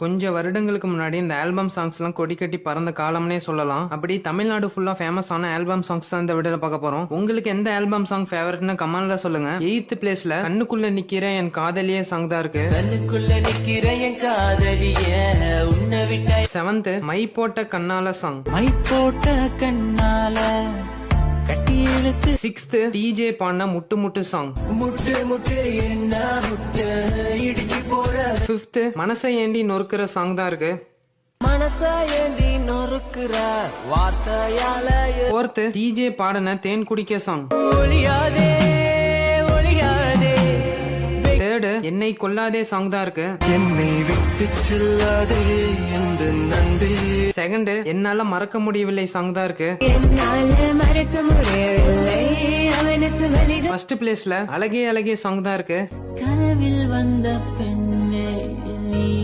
கொஞ்சம் வருடங்களுக்கு முன்னாடி இந்த ஆல்பம் சாங்ஸ் எல்லாம் கொடி கட்டி பறந்த காலம்னே சொல்லலாம். அப்படி தமிழ்நாடு ஃபுல்லா ஃபேமஸ் ஆன ஆல்பம் சாங்ஸ் தான் இந்த வீடியோல பார்க்க போறோம். உங்களுக்கு எந்த ஆல்பம் சாங் ஃபேவரட்னு கமெண்ட்ல சொல்லுங்க. 8th பிளேஸ்ல கண்ணுக்குள்ள நிக்கிற என் காதலியே சாங் தான் இருக்கு. கண்ணுக்குள்ள நிக்கிற என் காதலியே உன்னை விட்டா. 7th மை போட்ட கண்ணால சாங். மை போட்ட கண்ணால கட்டி இழுத்து. 6th டிஜே பாடின முட்டு முட்டு சாங். முட்டு முட்டு என்ன முட்டு இடிச்சு போற. 5th மனசை ஏண்டி நொறுக்கிற சாங் தான் இருக்கு. மனச ஏந்தி நொறுக்குற வார்த்தையால. 4th டிஜே பாடின தேன் குடிக்க சாங். ஒளியாதே ஒளியாதே. 3rd என்னை கொல்லாதே சாங் தான் இருக்கு. என்னை விட்டு செல்லாதே எந்த நன்றி. 2nd என்னால மறக்க முடியவில்லை சாங் தான் இருக்கு. என்னால மறக்க முடியவில்லை அவனுக்கு வலிக. 1st பிளேஸ்ல அழகே அழகே சாங் தான் இருக்கு. கனவில் வந்த பெண்